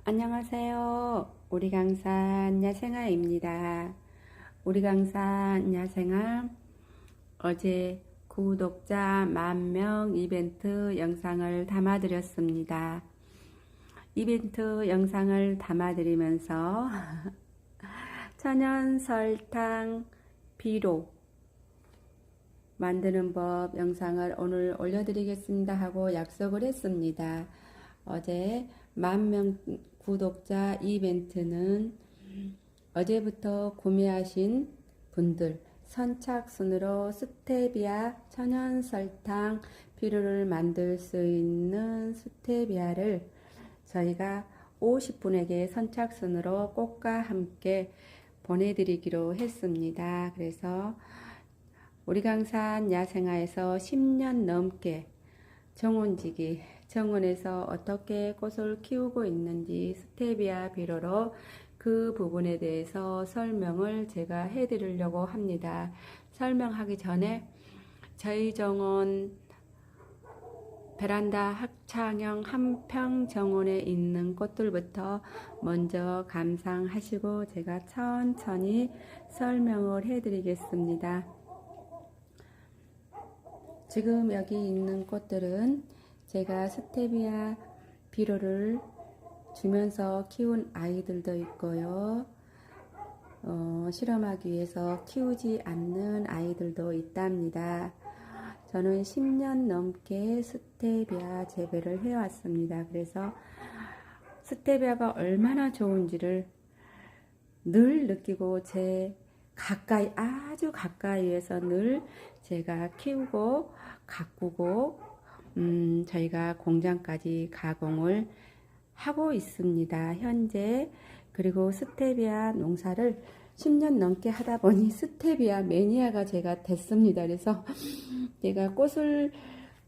안녕하세요. 우리 강사 안야생아입니다. 우리 강사 안야생아 어제 구독자 10,000명 이벤트 영상을 담아드렸습니다. 이벤트 영상을 담아드리면서 천연 설탕 비로 만드는 법 영상을 오늘 올려드리겠습니다 하고 약속을 했습니다. 어제 10,000명 구독자 이벤트는 어제부터 구매하신 분들 선착순으로 스테비아 천연 설탕 비료를 만들 수 있는 스테비아를 저희가 50분에게 선착순으로 꽃과 함께 보내드리기로 했습니다. 그래서 우리 강산 야생화에서 10년 넘게 정원지기 정원에서 어떻게 꽃을 키우고 있는지 스테비아 비료로 그 부분에 대해서 설명을 제가 해드리려고 합니다. 설명하기 전에 저희 정원 베란다 합창형 한평 정원에 있는 꽃들부터 먼저 감상하시고 제가 천천히 설명을 해드리겠습니다. 지금 여기 있는 꽃들은 제가 스테비아 비료를 주면서 키운 아이들도 있고요. 실험하기 위해서 키우지 않는 아이들도 있답니다. 저는 10년 넘게 스테비아 재배를 해왔습니다. 그래서 스테비아가 얼마나 좋은지를 늘 느끼고 제 가까이 아주 가까이에서 늘 제가 키우고 가꾸고 저희가 공장까지 가공을 하고 있습니다. 현재 그리고 스테비아 농사를 10년 넘게 하다 보니 스테비아 매니아가 제가 됐습니다. 그래서 제가 꽃을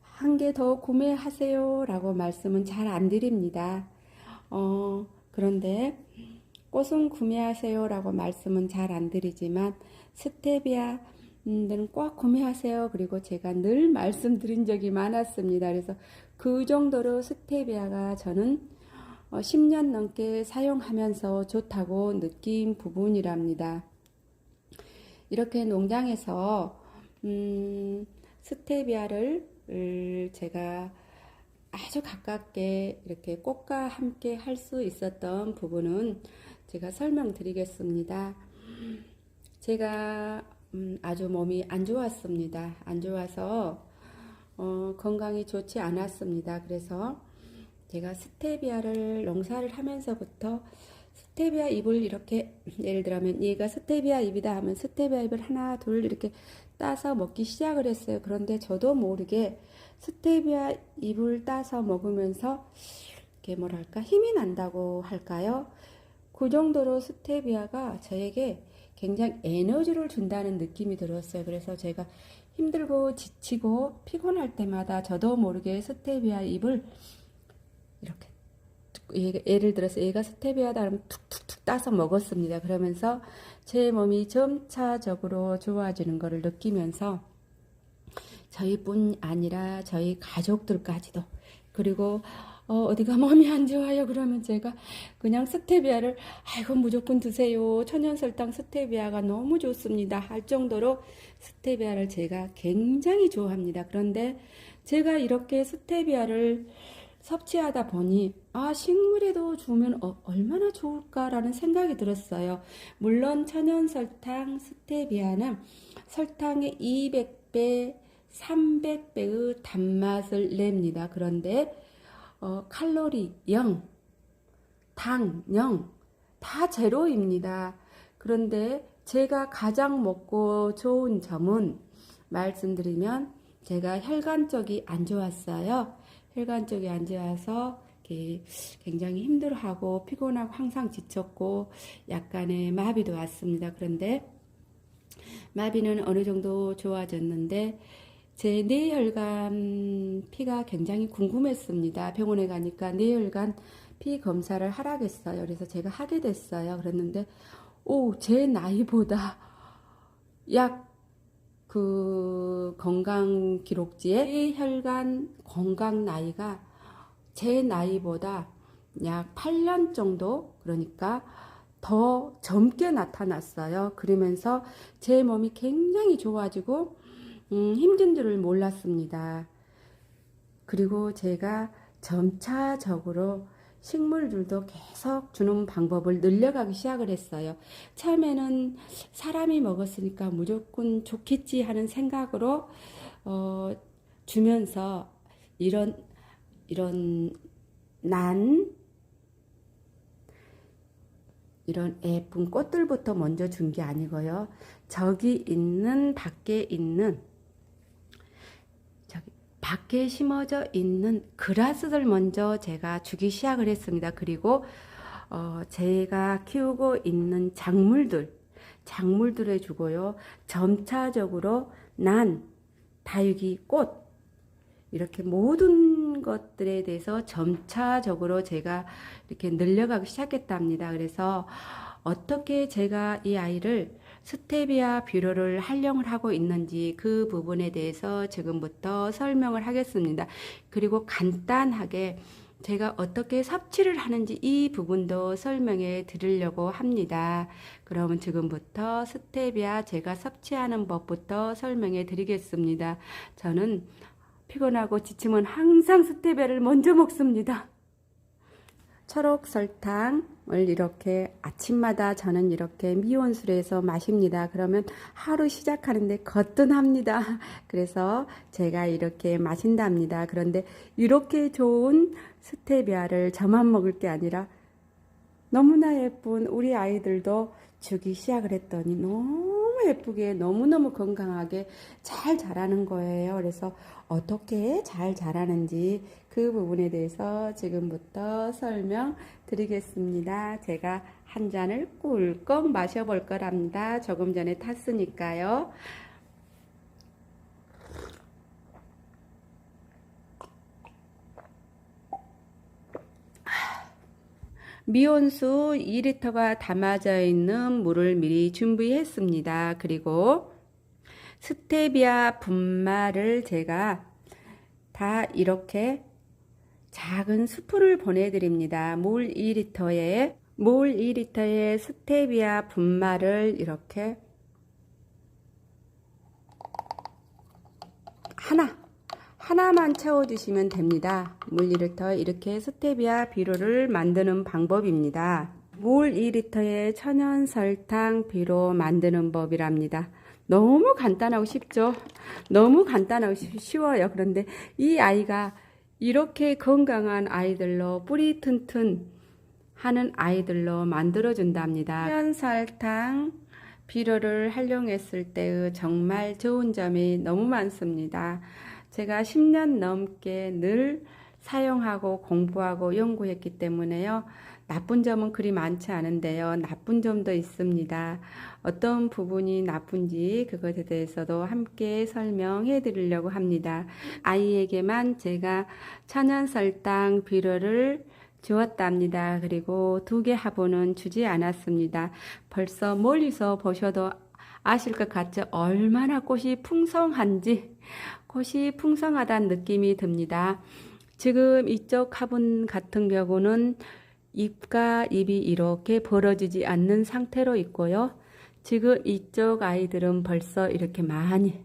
한 개 더 구매하세요 라고 말씀은 잘 안 드립니다. 그런데 꽃은 구매하세요 라고 말씀은 잘 안 드리지만 스테비아는 꼭 구매하세요. 그리고 제가 늘 말씀드린 적이 많았습니다. 그래서 그 정도로 스테비아가 저는 10년 넘게 사용하면서 좋다고 느낀 부분이랍니다. 이렇게 농장에서 스테비아를 제가 아주 가깝게 이렇게 꽃과 함께 할 수 있었던 부분은 제가 설명드리겠습니다. 제가 아주 몸이 안 좋았습니다. 안 좋아서 건강이 좋지 않았습니다. 그래서 제가 스테비아를 농사를 하면서부터 스테비아 잎을 이렇게 예를 들면 얘가 스테비아 잎이다 하면 스테비아 잎을 하나 둘 이렇게 따서 먹기 시작을 했어요. 그런데 저도 모르게 스테비아 잎을 따서 먹으면서 이렇게 뭐랄까 힘이 난다고 할까요? 그 정도로 스테비아가 저에게 굉장히 에너지를 준다는 느낌이 들었어요. 그래서 제가 힘들고 지치고 피곤할 때마다 저도 모르게 스테비아 잎을 이렇게 예를 들어서 얘가 스테비아다 그러면 툭툭툭 따서 먹었습니다. 그러면서 제 몸이 점차적으로 좋아지는 것을 느끼면서 저희뿐 아니라 저희 가족들까지도 그리고 어디가 몸이 안 좋아요 그러면 제가 그냥 스테비아를 아이고 무조건 드세요 천연설탕 스테비아가 너무 좋습니다 할 정도로 스테비아를 제가 굉장히 좋아합니다. 그런데 제가 이렇게 스테비아를 섭취하다 보니 식물에도 주면 얼마나 좋을까라는 생각이 들었어요. 물론 천연설탕 스테비아는 설탕의 200배 300배의 단맛을 냅니다. 그런데 칼로리 0, 당 0, 다 제로입니다. 그런데 제가 가장 먹고 좋은 점은 말씀드리면 제가 혈관 쪽이 안 좋았어요. 혈관 쪽이 안 좋아서 굉장히 힘들어하고 피곤하고 항상 지쳤고 약간의 마비도 왔습니다. 그런데 마비는 어느 정도 좋아졌는데 제 뇌혈관 피가 굉장히 궁금했습니다. 병원에 가니까 뇌혈관 피 검사를 하라겠어요. 그래서 제가 하게 됐어요. 그랬는데 제 나이보다 약 그 건강 기록지에 뇌혈관 건강 나이가 제 나이보다 약 8년 정도, 그러니까 더 젊게 나타났어요. 그러면서 제 몸이 굉장히 좋아지고 힘든 줄을 몰랐습니다. 그리고 제가 점차적으로 식물들도 계속 주는 방법을 늘려가기 시작을 했어요. 처음에는 사람이 먹었으니까 무조건 좋겠지 하는 생각으로 주면서 이런 난 이런 예쁜 꽃들부터 먼저 준 게 아니고요. 저기 있는 밖에 있는 밖에 심어져 있는 그라스들 먼저 제가 주기 시작을 했습니다. 그리고 제가 키우고 있는 작물들에 주고요. 점차적으로 난, 다육이, 꽃 이렇게 모든 것들에 대해서 점차적으로 제가 이렇게 늘려가기 시작했답니다. 그래서 어떻게 제가 이 아이를 스테비아 뷰러를 활용을 하고 있는지 그 부분에 대해서 지금부터 설명을 하겠습니다. 그리고 간단하게 제가 어떻게 섭취를 하는지 이 부분도 설명해 드리려고 합니다. 그러면 지금부터 스테비아 제가 섭취하는 법부터 설명해 드리겠습니다. 저는 피곤하고 지치면 항상 스테비아를 먼저 먹습니다. 초록 설탕을 이렇게 아침마다 저는 이렇게 미온수로 마십니다. 그러면 하루 시작하는데 거뜬합니다. 그래서 제가 이렇게 마신답니다. 그런데 이렇게 좋은 스테비아를 저만 먹을 게 아니라 너무나 예쁜 우리 아이들도 주기 시작을 했더니 너무 예쁘게 너무너무 건강하게 잘 자라는 거예요. 그래서 어떻게 잘 자라는지 그 부분에 대해서 지금부터 설명드리겠습니다. 제가 한 잔을 꿀꺽 마셔볼 거랍니다. 조금 전에 탔으니까요. 미온수 2리터가 담아져 있는 물을 미리 준비했습니다. 그리고 스테비아 분말을 제가 다 이렇게 작은 스푼을 보내드립니다. 물 2리터에 스테비아 분말을 이렇게 하나만 채워주시면 됩니다. 물 2리터 이렇게 스테비아 비료를 만드는 방법입니다. 물 2리터에 천연 설탕 비료 만드는 법이랍니다. 너무 간단하고 쉽죠? 너무 간단하고 쉬워요. 그런데 이 아이가 이렇게 건강한 아이들로 뿌리 튼튼 하는 아이들로 만들어준답니다. 천연 설탕 비료를 활용했을 때의 정말 좋은 점이 너무 많습니다. 제가 10년 넘게 늘 사용하고 공부하고 연구했기 때문에요. 나쁜 점은 그리 많지 않은데요. 나쁜 점도 있습니다. 어떤 부분이 나쁜지 그것에 대해서도 함께 설명해 드리려고 합니다. 아이에게만 제가 천연 설탕 비료를 주었답니다. 그리고 2개 화분은 주지 않았습니다. 벌써 멀리서 보셔도 아실 것 같죠? 얼마나 꽃이 풍성한지, 꽃이 풍성하다는 느낌이 듭니다. 지금 이쪽 화분 같은 경우는 잎과 잎이 이렇게 벌어지지 않는 상태로 있고요. 지금 이쪽 아이들은 벌써 이렇게 많이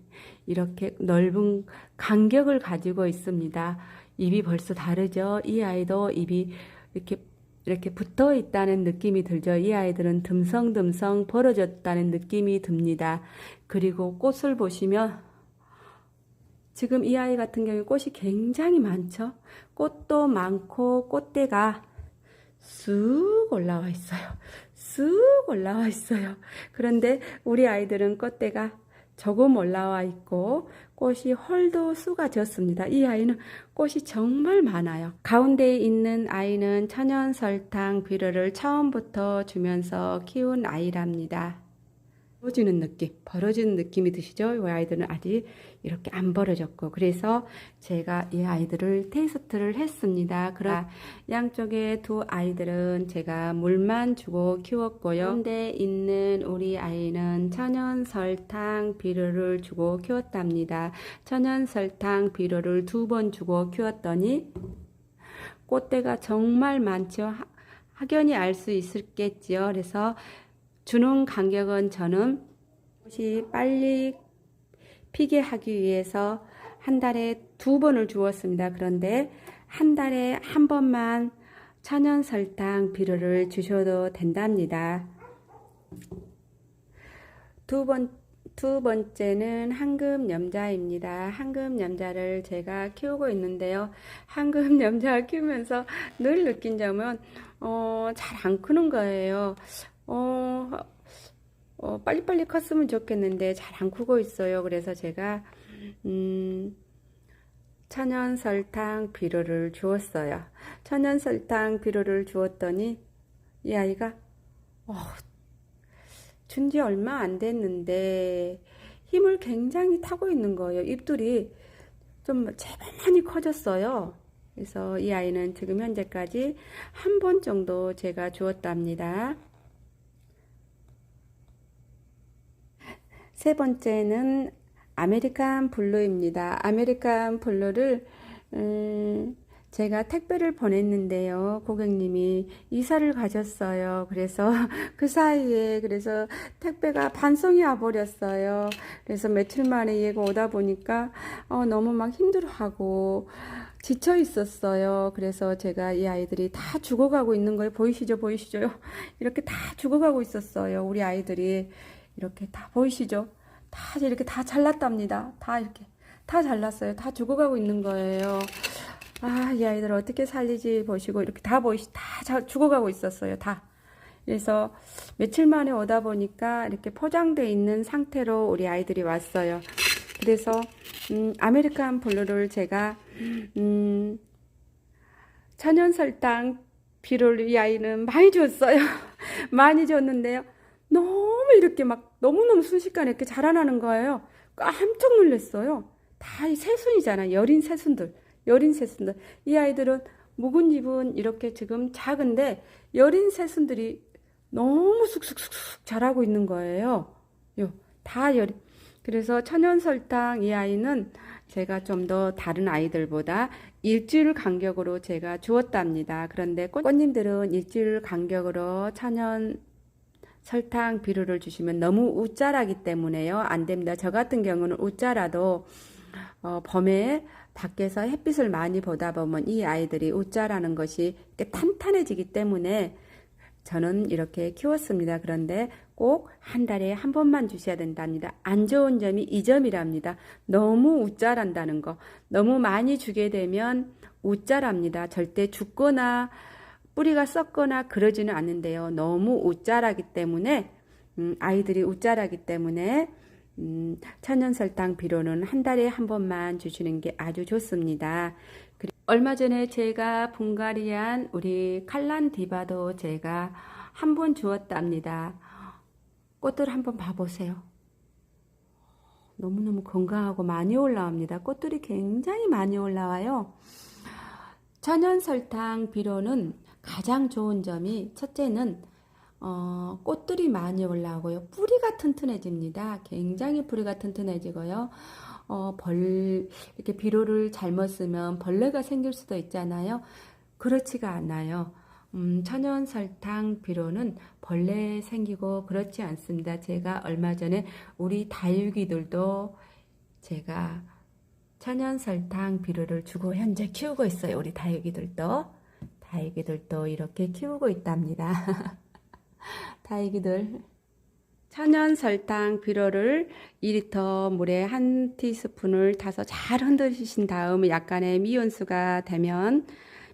이렇게 넓은 간격을 가지고 있습니다. 잎이 벌써 다르죠. 이 아이도 잎이 이렇게 붙어 있다는 느낌이 들죠. 이 아이들은 듬성듬성 벌어졌다는 느낌이 듭니다. 그리고 꽃을 보시면 지금 이 아이 같은 경우에 꽃이 굉장히 많죠. 꽃도 많고 꽃대가 쑥 올라와 있어요. 쑥 올라와 있어요. 그런데 우리 아이들은 꽃대가 조금 올라와 있고 꽃이 홀도 쏟아졌습니다. 이 아이는 꽃이 정말 많아요. 가운데에 있는 아이는 천연 설탕 비료를 처음부터 주면서 키운 아이랍니다. 벌어지는 느낌이 드시죠? 이 아이들은 아직 이렇게 안 벌어졌고, 그래서 제가 이 아이들을 테스트를 했습니다. 양쪽에 2 아이들은 제가 물만 주고 키웠고요. 가운데 있는 우리 아이는 천연 설탕 비료를 주고 키웠답니다. 천연 설탕 비료를 2번 주고 키웠더니 꽃대가 정말 많죠. 확연히 알 수 있겠지요. 그래서 주는 간격은 저는 꽃이 빨리 피게 하기 위해서 한 달에 2번을 주었습니다. 그런데 한 달에 한 번만 천연 설탕 비료를 주셔도 된답니다. 두 번째는 황금염자입니다. 황금염자를 제가 키우고 있는데요. 황금염자 키우면서 늘 느낀 점은 잘 안 크는 거예요. 빨리빨리 컸으면 좋겠는데 잘 안 크고 있어요. 그래서 제가 천연 설탕 비료를 주었어요. 천연 설탕 비료를 주었더니 이 아이가 준 지 얼마 안 됐는데 힘을 굉장히 타고 있는 거예요. 잎들이 좀 제법 많이 커졌어요. 그래서 이 아이는 지금 현재까지 한 번 정도 제가 주었답니다. 세 번째는 아메리칸 블루입니다. 아메리칸 블루를 제가 택배를 보냈는데요. 고객님이 이사를 가셨어요. 그래서 그 사이에 택배가 반송이 와버렸어요. 그래서 며칠 만에 얘가 오다 보니까 너무 막 힘들어하고 지쳐 있었어요. 그래서 제가 이 아이들이 다 죽어가고 있는 거예요. 보이시죠? 보이시죠? 이렇게 다 죽어가고 있었어요. 우리 아이들이 이렇게 다 보이시죠? 다 이렇게 다 잘났답니다. 다 이렇게 다 잘났어요. 다 죽어가고 있는 거예요. 이 아이들 어떻게 살리지 보시고 이렇게 다 죽어가고 있었어요. 다. 그래서 며칠 만에 오다 보니까 이렇게 포장되어 있는 상태로 우리 아이들이 왔어요. 그래서 아메리칸 블루를 제가 천연 설탕 비료를 이 아이는 많이 줬어요. 많이 줬는데요. 너무 이렇게 막 너무너무 순식간에 이렇게 자라나는 거예요. 깜짝 놀랐어요. 다 이 새순이잖아. 여린 새순들. 이 아이들은 묵은잎은 이렇게 지금 작은데 여린 새순들이 너무 쑥쑥쑥 자라고 있는 거예요. 다 여린. 그래서 천연 설탕 이 아이는 제가 좀 더 다른 아이들보다 일주일 간격으로 제가 주었답니다. 그런데 꽃님들은 일주일 간격으로 천연 설탕 비료를 주시면 너무 웃자라기 때문에요. 안 됩니다. 저 같은 경우는 웃자라도 봄에 밖에서 햇빛을 많이 보다 보면 이 아이들이 웃자라는 것이 탄탄해지기 때문에 저는 이렇게 키웠습니다. 그런데 꼭 한 달에 한 번만 주셔야 된답니다. 안 좋은 점이 이 점이랍니다. 너무 웃자란다는 거. 너무 많이 주게 되면 웃자랍니다. 절대 죽거나 뿌리가 썩거나 그러지는 않는데요. 너무 웃자라기 때문에 아이들이 웃자라기 때문에 천연 설탕 비료는 한 달에 한 번만 주시는 게 아주 좋습니다. 얼마 전에 제가 분갈이한 우리 칼란디바도 제가 한 번 주었답니다. 꽃들 한번 봐보세요. 너무너무 건강하고 많이 올라옵니다. 꽃들이 굉장히 많이 올라와요. 천연 설탕 비료는 가장 좋은 점이 첫째는 꽃들이 많이 올라오고요. 뿌리가 튼튼해집니다. 굉장히 뿌리가 튼튼해지고요. 이렇게 비료를 잘못 쓰면 벌레가 생길 수도 있잖아요. 그렇지가 않아요. 천연 설탕 비료는 벌레 생기고 그렇지 않습니다. 제가 얼마 전에 우리 다육이들도 제가 천연 설탕 비료를 주고 현재 키우고 있어요. 우리 다육이들도 이렇게 키우고 있답니다. 다육이들 천연 설탕 비료를 2리터 물에 한 티스푼을 타서 잘 흔드신 다음에 약간의 미온수가 되면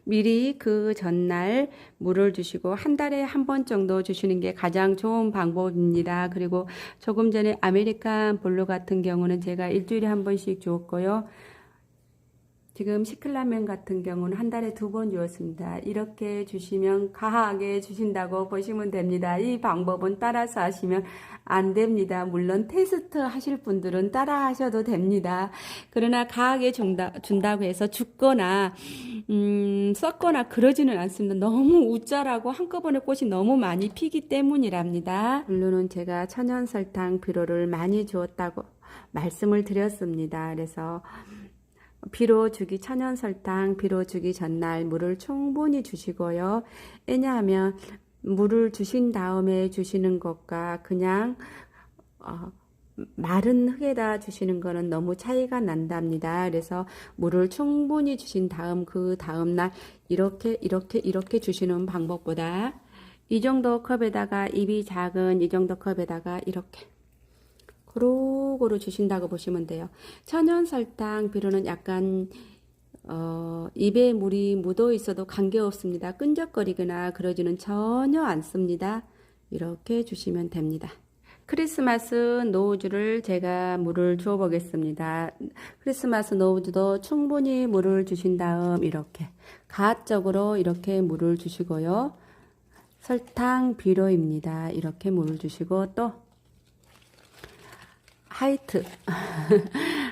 미리 그 전날 물을 주시고 한 달에 한 번 정도 주시는 게 가장 좋은 방법입니다. 그리고 조금 전에 아메리칸 블루 같은 경우는 제가 일주일에 한 번씩 주었고요. 지금 시클라멘 같은 경우는 한 달에 2번 주었습니다. 이렇게 주시면 과하게 주신다고 보시면 됩니다. 이 방법은 따라서 하시면 안 됩니다. 물론 테스트 하실 분들은 따라 하셔도 됩니다. 그러나 과하게 준다고 해서 죽거나 썩거나 그러지는 않습니다. 너무 웃자라고 한꺼번에 꽃이 너무 많이 피기 때문이랍니다. 물론은 제가 천연 설탕 비료를 많이 주었다고 말씀을 드렸습니다. 그래서 비료 주기 천연 설탕 비료 주기 전날 물을 충분히 주시고요. 왜냐하면 물을 주신 다음에 주시는 것과 그냥 마른 흙에다 주시는 거는 너무 차이가 난답니다. 그래서 물을 충분히 주신 다음 그 다음 날 이렇게 주시는 방법보다 이 정도 컵에다가 입이 작은 이 정도 컵에다가 이렇게 고루고루 주신다고 보시면 돼요. 천연 설탕 비료는 약간 입에 물이 묻어 있어도 관계없습니다. 끈적거리거나 그러지는 전혀 않습니다. 이렇게 주시면 됩니다. 크리스마스 노우주를 제가 물을 주어 보겠습니다. 크리스마스 노우주도 충분히 물을 주신 다음 이렇게 가압적으로 이렇게 물을 주시고요. 설탕 비료입니다. 이렇게 물을 주시고 또 하이트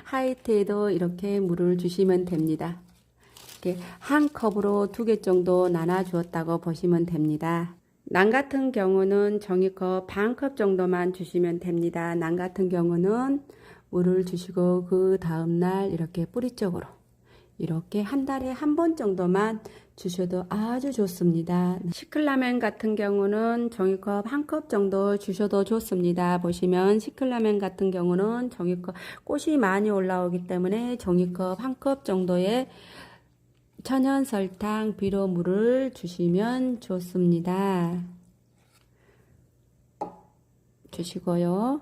하이트에도 이렇게 물을 주시면 됩니다. 이렇게 한 컵으로 2개 정도 나눠 주었다고 보시면 됩니다. 난 같은 경우는 종이컵 반 컵 정도만 주시면 됩니다. 난 같은 경우는 물을 주시고 그 다음날 이렇게 뿌리 쪽으로 이렇게 한 달에 한 번 정도만 주셔도 아주 좋습니다. 시클라멘 같은 경우는 종이컵 한 컵 정도 주셔도 좋습니다. 보시면 시클라멘 같은 경우는 종이컵 꽃이 많이 올라오기 때문에 종이컵 한 컵 정도의 천연 설탕 비료 물을 주시면 좋습니다. 주시고요.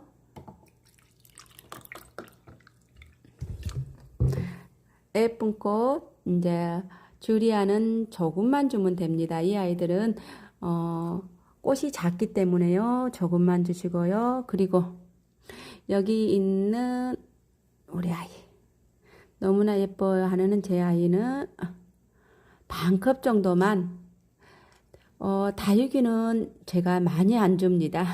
예쁜 꽃 이제 주리아는 조금만 주면 됩니다. 이 아이들은 꽃이 작기 때문에요. 조금만 주시고요. 그리고 여기 있는 우리 아이 너무나 예뻐요 하는 제 아이는 반 컵 정도만 다육이는 제가 많이 안 줍니다.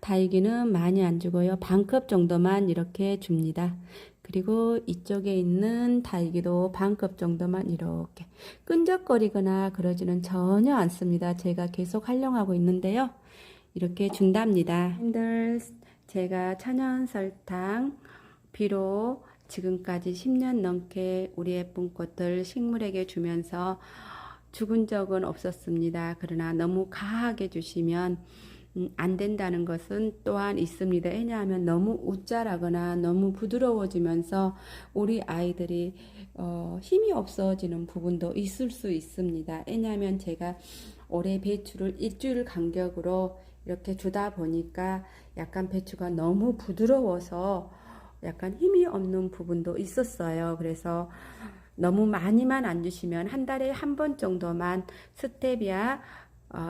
다육이는 많이 안 주고요. 반 컵 정도만 이렇게 줍니다. 그리고 이쪽에 있는 다육이도 반 컵 정도만 이렇게 끈적거리거나 그러지는 전혀 않습니다. 제가 계속 활용하고 있는데요. 이렇게 준답니다. 제가 천연 설탕 비료 지금까지 10년 넘게 우리 예쁜 꽃들 식물에게 주면서 죽은 적은 없었습니다. 그러나 너무 과하게 주시면 안 된다는 것은 또한 있습니다. 왜냐하면 너무 웃자라거나 너무 부드러워지면서 우리 아이들이 힘이 없어지는 부분도 있을 수 있습니다. 왜냐하면 제가 올해 배추를 일주일 간격으로 이렇게 주다 보니까 약간 배추가 너무 부드러워서 약간 힘이 없는 부분도 있었어요. 그래서 너무 많이만 안 주시면 한 달에 한 번 정도만 스테비아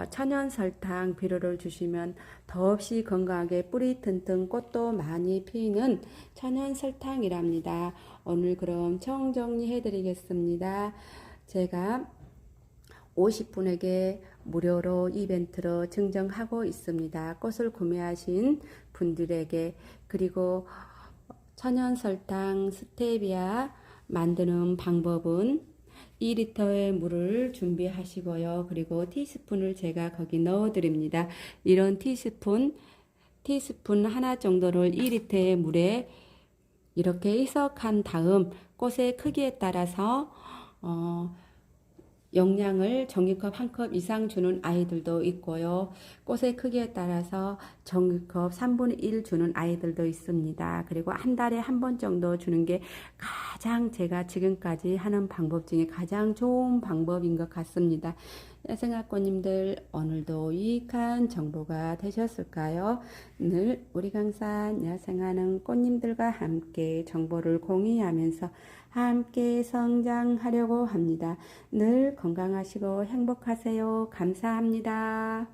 천연 설탕 비료를 주시면 더없이 건강하게 뿌리 튼튼 꽃도 많이 피는 천연 설탕이랍니다. 오늘 그럼 정정리해 드리겠습니다. 제가 50분에게 무료로 이벤트로 증정하고 있습니다. 꽃을 구매하신 분들에게 그리고 천연 설탕 스테비아 만드는 방법은 2리터의 물을 준비하시고요. 그리고 티스푼을 제가 거기 넣어 드립니다. 이런 티스푼 하나 정도를 2리터의 물에 이렇게 희석한 다음 꽃의 크기에 따라서 영양을 종이컵 한 컵 이상 주는 아이들도 있고요. 꽃의 크기에 따라서 종이컵 3분의 1 주는 아이들도 있습니다. 그리고 한 달에 한 번 정도 주는 게 가장 제가 지금까지 하는 방법 중에 가장 좋은 방법인 것 같습니다. 야생화꽃님들 오늘도 유익한 정보가 되셨을까요? 늘 우리 강산 야생하는 꽃님들과 함께 정보를 공유하면서 함께 성장하려고 합니다. 늘 건강하시고 행복하세요. 감사합니다.